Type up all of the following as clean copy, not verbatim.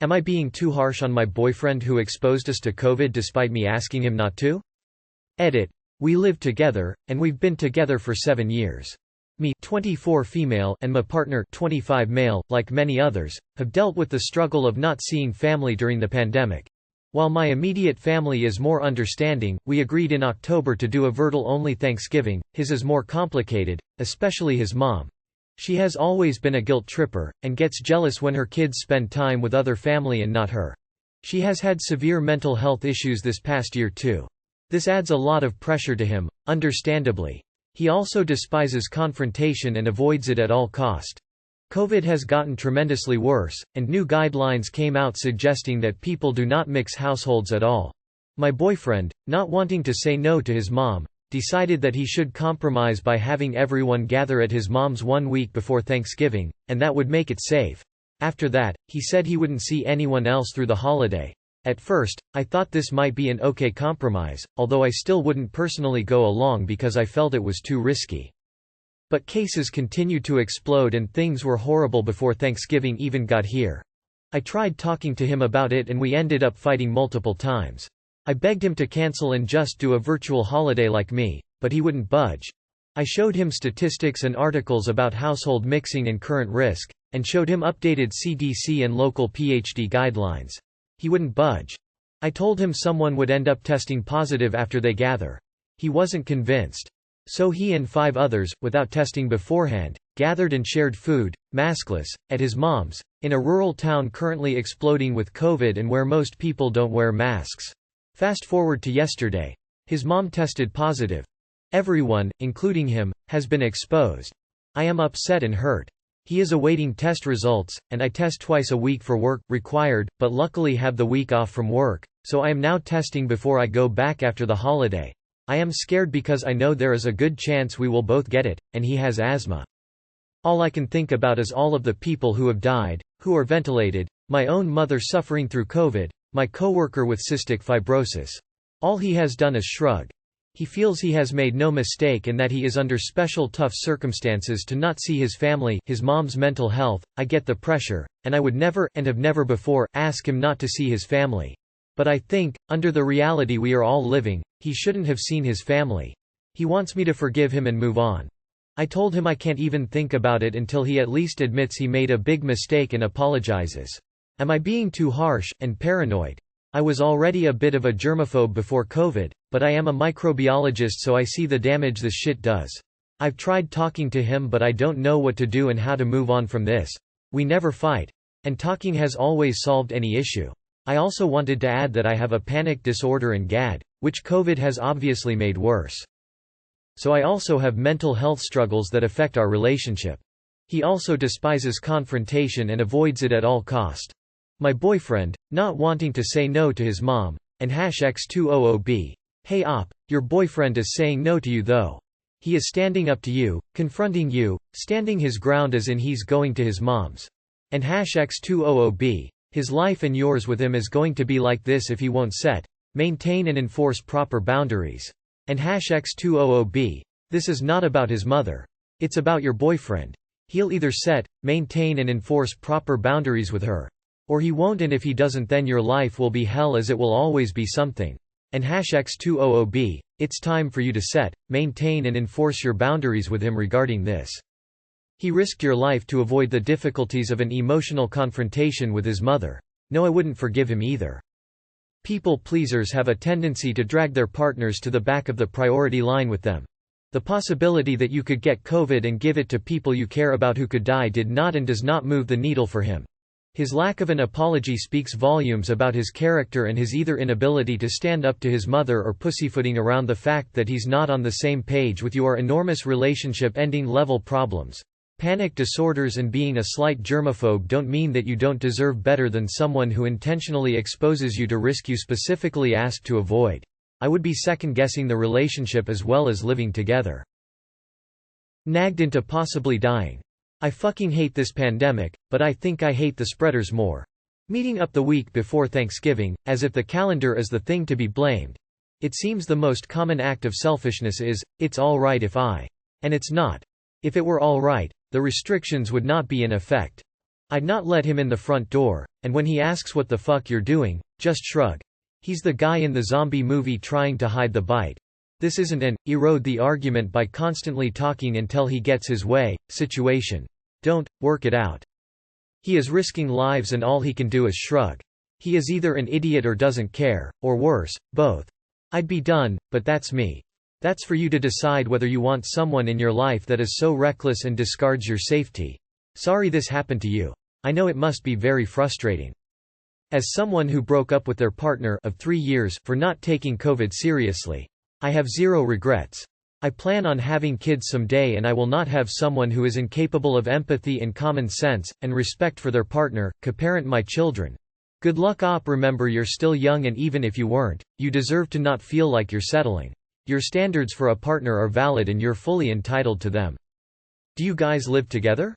Am I being too harsh on my boyfriend who exposed us to COVID despite me asking him not to? Edit. We live together, and we've been together for 7 years. Me, 24 female, and my partner, 25 male, like many others, have dealt with the struggle of not seeing family during the pandemic. While my immediate family is more understanding, we agreed in October to do a virtual-only Thanksgiving. His is more complicated, especially his mom. She has always been a guilt tripper, and gets jealous when her kids spend time with other family and not her. She has had severe mental health issues this past year too. This adds a lot of pressure to him, understandably. He also despises confrontation and avoids it at all cost. COVID has gotten tremendously worse, and new guidelines came out suggesting that people do not mix households at all. My boyfriend, not wanting to say no to his mom, decided that he should compromise by having everyone gather at his mom's 1 week before Thanksgiving, and that would make it safe. After that, he said he wouldn't see anyone else through the holiday. At first, I thought this might be an okay compromise, although I still wouldn't personally go along because I felt it was too risky. But cases continued to explode and things were horrible before Thanksgiving even got here. I tried talking to him about it and we ended up fighting multiple times. I begged him to cancel and just do a virtual holiday like me, but he wouldn't budge. I showed him statistics and articles about household mixing and current risk, and showed him updated CDC and local PhD guidelines. He wouldn't budge. I told him someone would end up testing positive after they gather. He wasn't convinced. So he and 5 others, without testing beforehand, gathered and shared food, maskless, at his mom's, in a rural town currently exploding with COVID and where most people don't wear masks. Fast forward to yesterday. His mom tested positive. Everyone, including him, has been exposed. I am upset and hurt. He is awaiting test results, and I test twice a week for work, required, but luckily have the week off from work, so I am now testing before I go back after the holiday. I am scared because I know there is a good chance we will both get it, and he has asthma. All I can think about is all of the people who have died, who are ventilated, my own mother suffering through COVID, my coworker with cystic fibrosis. All he has done is shrug. He feels he has made no mistake and that he is under special tough circumstances to not see his family, his mom's mental health. I get the pressure, and I would never, and have never before, ask him not to see his family. But I think, under the reality we are all living, he shouldn't have seen his family. He wants me to forgive him and move on. I told him I can't even think about it until he at least admits he made a big mistake and apologizes. Am I being too harsh and paranoid? I was already a bit of a germaphobe before COVID, but I am a microbiologist, so I see the damage this shit does. I've tried talking to him, but I don't know what to do and how to move on from this. We never fight. And talking has always solved any issue. I also wanted to add that I have a panic disorder and GAD, which COVID has obviously made worse. So I also have mental health struggles that affect our relationship. He also despises confrontation and avoids it at all cost. My boyfriend, not wanting to say no to his mom, and #X200B. Hey op, your boyfriend is saying no to you though. He is standing up to you, confronting you, standing his ground as in he's going to his mom's. And #X200B. His life and yours with him is going to be like this if he won't set, maintain and enforce proper boundaries. And #X200B. This is not about his mother. It's about your boyfriend. He'll either set, maintain and enforce proper boundaries with her. Or he won't, and if he doesn't then your life will be hell, as it will always be something. And #X200B. It's time for you to set, maintain and enforce your boundaries with him regarding this. He risked your life to avoid the difficulties of an emotional confrontation with his mother. No, I wouldn't forgive him either. People pleasers have a tendency to drag their partners to the back of the priority line with them. The possibility that you could get COVID and give it to people you care about who could die did not and does not move the needle for him. His lack of an apology speaks volumes about his character and his either inability to stand up to his mother or pussyfooting around the fact that he's not on the same page with you are enormous relationship-ending level problems. Panic disorders and being a slight germaphobe don't mean that you don't deserve better than someone who intentionally exposes you to risk you specifically asked to avoid. I would be second-guessing the relationship as well as living together. Nagged into possibly dying. I fucking hate this pandemic, but I think I hate the spreaders more. Meeting up the week before Thanksgiving, as if the calendar is the thing to be blamed. It seems the most common act of selfishness is, it's all right if I. And it's not. If it were all right, the restrictions would not be in effect. I'd not let him in the front door, and when he asks what the fuck you're doing, just shrug. He's the guy in the zombie movie trying to hide the bite. This isn't an erode the argument by constantly talking until he gets his way situation. Don't work it out. He is risking lives and all he can do is shrug. He is either an idiot or doesn't care, or worse, both. I'd be done, but that's me. That's for you to decide whether you want someone in your life that is so reckless and discards your safety. Sorry this happened to you. I know it must be very frustrating. As someone who broke up with their partner of 3 years for not taking COVID seriously, I have zero regrets. I plan on having kids someday and I will not have someone who is incapable of empathy and common sense, and respect for their partner, co-parent my children. Good luck op. Remember you're still young and even if you weren't, you deserve to not feel like you're settling. Your standards for a partner are valid and you're fully entitled to them. Do you guys live together?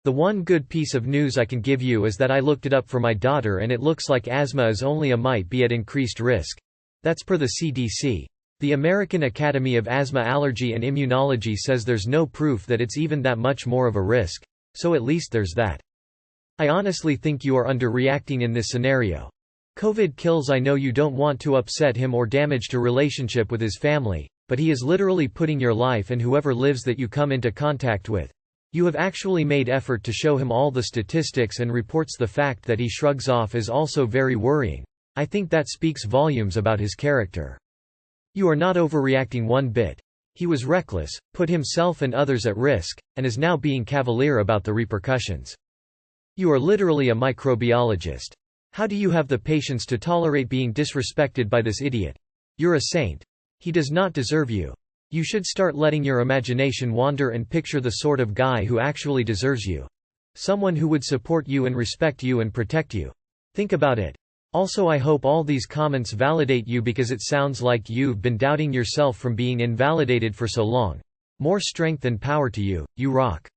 The one good piece of news I can give you is that I looked it up for my daughter and it looks like asthma is only a might be at increased risk. That's per the CDC. The American Academy of Asthma Allergy and Immunology says there's no proof that it's even that much more of a risk, so at least there's that. I honestly think you are underreacting in this scenario. COVID kills. I know you don't want to upset him or damage to relationship with his family, but he is literally putting your life and whoever lives that you come into contact with. You have actually made effort to show him all the statistics and reports. The fact that he shrugs off is also very worrying. I think that speaks volumes about his character. You are not overreacting one bit. He was reckless, put himself and others at risk, and is now being cavalier about the repercussions. You are literally a microbiologist. How do you have the patience to tolerate being disrespected by this idiot? You're a saint. He does not deserve you. You should start letting your imagination wander and picture the sort of guy who actually deserves you. Someone who would support you and respect you and protect you. Think about it. Also, I hope all these comments validate you because it sounds like you've been doubting yourself from being invalidated for so long. More strength and power to you, you rock.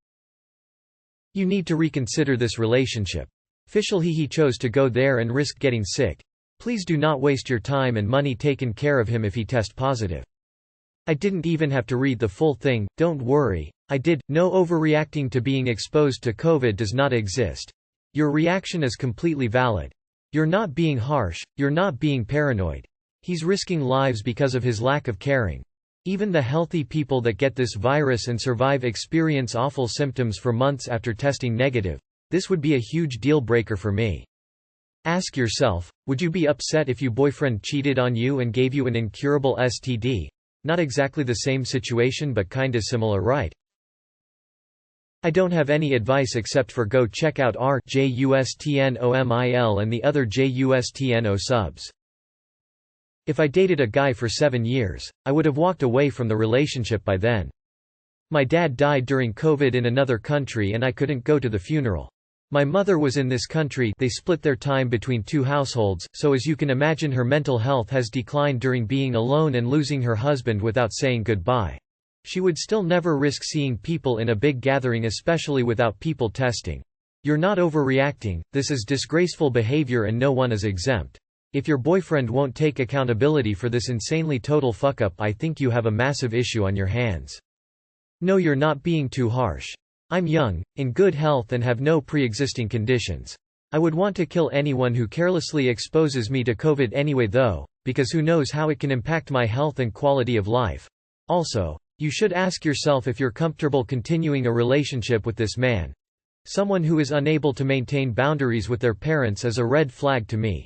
You need to reconsider this relationship. Official he chose to go there and risk getting sick. Please do not waste your time and money taking care of him if he tests positive. I didn't even have to read the full thing, don't worry. I did. No overreacting to being exposed to COVID does not exist. Your reaction is completely valid. You're not being harsh, you're not being paranoid. He's risking lives because of his lack of caring. Even the healthy people that get this virus and survive experience awful symptoms for months after testing negative. This would be a huge deal breaker for me. Ask yourself, would you be upset if your boyfriend cheated on you and gave you an incurable STD? Not exactly the same situation but kinda similar, right? I don't have any advice except for go check out our JUSTNOMIL and the other JUSTNO subs. If I dated a guy for 7 years, I would have walked away from the relationship by then. My dad died during COVID in another country and I couldn't go to the funeral. My mother was in this country. They split their time between 2 households, so as you can imagine her mental health has declined during being alone and losing her husband without saying goodbye. She would still never risk seeing people in a big gathering, especially without people testing. You're not overreacting, this is disgraceful behavior and no one is exempt. If your boyfriend won't take accountability for this insanely total fuck-up, I think you have a massive issue on your hands. No, you're not being too harsh. I'm young, in good health and have no pre-existing conditions. I would want to kill anyone who carelessly exposes me to COVID anyway though, because who knows how it can impact my health and quality of life. Also, you should ask yourself if you're comfortable continuing a relationship with this man. Someone who is unable to maintain boundaries with their parents is a red flag to me.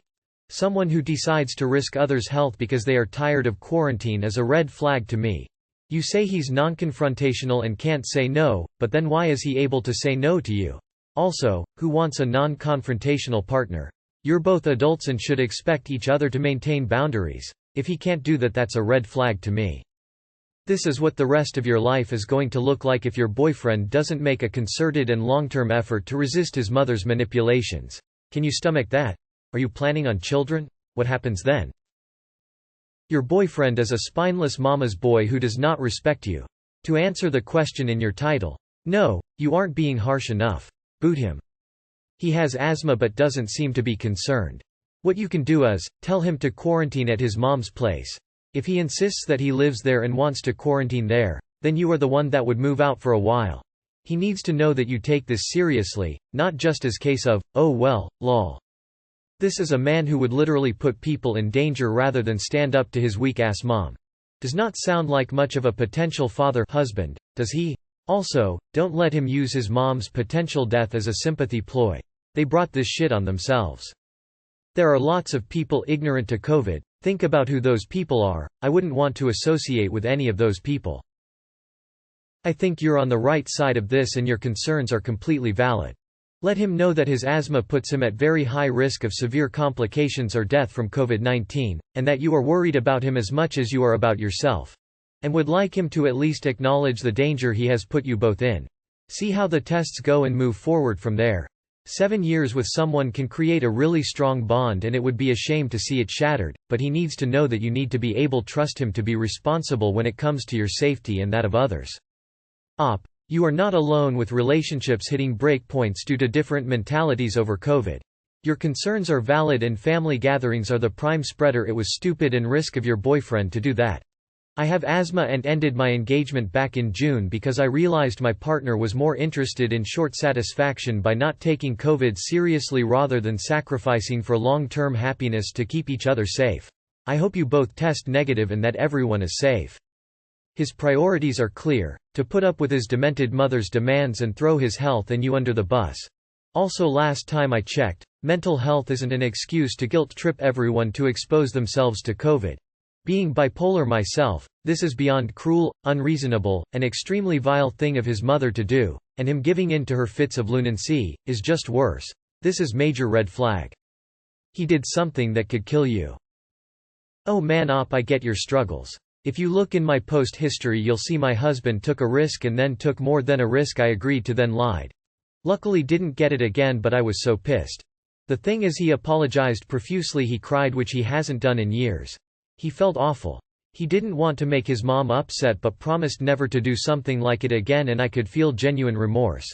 Someone who decides to risk others' health because they are tired of quarantine is a red flag to me. You say he's non-confrontational and can't say no, but then why is he able to say no to you? Also, who wants a non-confrontational partner? You're both adults and should expect each other to maintain boundaries. If he can't do that, that's a red flag to me. This is what the rest of your life is going to look like if your boyfriend doesn't make a concerted and long-term effort to resist his mother's manipulations. Can you stomach that? Are you planning on children? What happens then? Your boyfriend is a spineless mama's boy who does not respect you. To answer the question in your title, no, you aren't being harsh enough. Boot him. He has asthma but doesn't seem to be concerned. What you can do is, tell him to quarantine at his mom's place. If he insists that he lives there and wants to quarantine there, then you are the one that would move out for a while. He needs to know that you take this seriously, not just as case of, oh well, lol. This is a man who would literally put people in danger rather than stand up to his weak-ass mom. Does not sound like much of a potential father-husband, does he? Also, don't let him use his mom's potential death as a sympathy ploy. They brought this shit on themselves. There are lots of people ignorant to COVID. Think about who those people are. I wouldn't want to associate with any of those people. I think you're on the right side of this and your concerns are completely valid. Let him know that his asthma puts him at very high risk of severe complications or death from COVID-19, and that you are worried about him as much as you are about yourself. And would like him to at least acknowledge the danger he has put you both in. See how the tests go and move forward from there. 7 years with someone can create a really strong bond and it would be a shame to see it shattered, but he needs to know that you need to be able to trust him to be responsible when it comes to your safety and that of others. You are not alone with relationships hitting breakpoints due to different mentalities over COVID. Your concerns are valid and family gatherings are the prime spreader. It was stupid and risk of your boyfriend to do that. I have asthma and ended my engagement back in June because I realized my partner was more interested in short satisfaction by not taking COVID seriously rather than sacrificing for long-term happiness to keep each other safe. I hope you both test negative and that everyone is safe. His priorities are clear: to put up with his demented mother's demands and throw his health and you under the bus. Also, last time I checked, mental health isn't an excuse to guilt trip everyone to expose themselves to COVID. Being bipolar myself, this is beyond cruel, unreasonable, and extremely vile thing of his mother to do, and him giving in to her fits of lunacy is just worse. This is major red flag. He did something that could kill you. Oh man, I get your struggles. If you look in my post history you'll see my husband took a risk and then took more than a risk I agreed to, then lied. Luckily didn't get it again, but I was so pissed. The thing is, he apologized profusely, he cried, which he hasn't done in years. He felt awful. He didn't want to make his mom upset but promised never to do something like it again, and I could feel genuine remorse.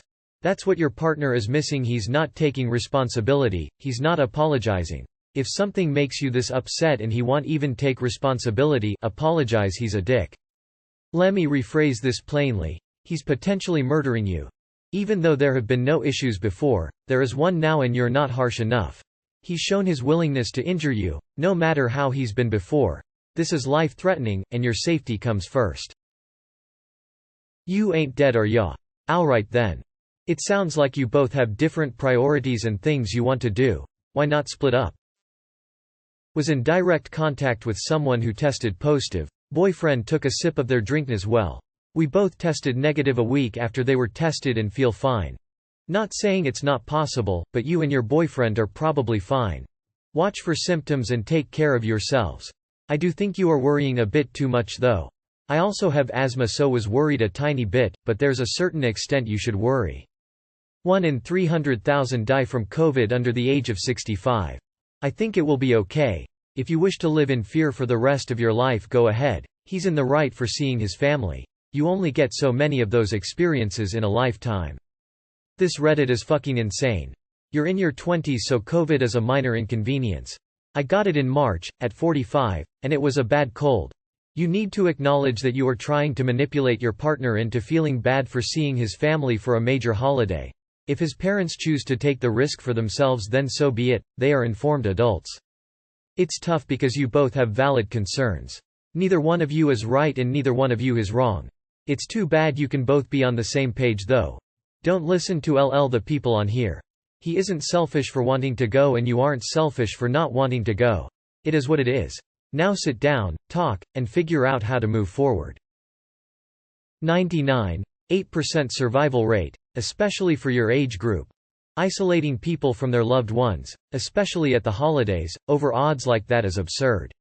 That's what your partner is missing. He's not taking responsibility, he's not apologizing. If something makes you this upset and he won't even take responsibility, apologize, he's a dick. Let me rephrase this plainly. He's potentially murdering you. Even though there have been no issues before, there is one now and you're not harsh enough. He's shown his willingness to injure you, no matter how he's been before. This is life-threatening, and your safety comes first. You ain't dead, are ya? Alright then. It sounds like you both have different priorities and things you want to do. Why not split up? Was in direct contact with someone who tested positive. Boyfriend took a sip of their drink as well. We both tested negative a week after they were tested and feel fine. Not saying it's not possible, but you and your boyfriend are probably fine. Watch for symptoms and take care of yourselves. I do think you are worrying a bit too much though. I also have asthma, so was worried a tiny bit, but there's a certain extent you should worry. 1 in 300,000 die from COVID under the age of 65. I think it will be okay. If you wish to live in fear for the rest of your life, go ahead. He's in the right for seeing his family. You only get so many of those experiences in a lifetime. This Reddit is fucking insane. You're in your 20s, so COVID is a minor inconvenience. I got it in March, at 45, and it was a bad cold. You need to acknowledge that you are trying to manipulate your partner into feeling bad for seeing his family for a major holiday. If his parents choose to take the risk for themselves, then so be it, they are informed adults. It's tough because you both have valid concerns. Neither one of you is right and neither one of you is wrong. It's too bad you can both be on the same page though. Don't listen to the people on here. He isn't selfish for wanting to go and you aren't selfish for not wanting to go. It is what it is. Now sit down, talk, and figure out how to move forward. 99.8% survival rate, especially for your age group. Isolating people from their loved ones, especially at the holidays, over odds like that is absurd.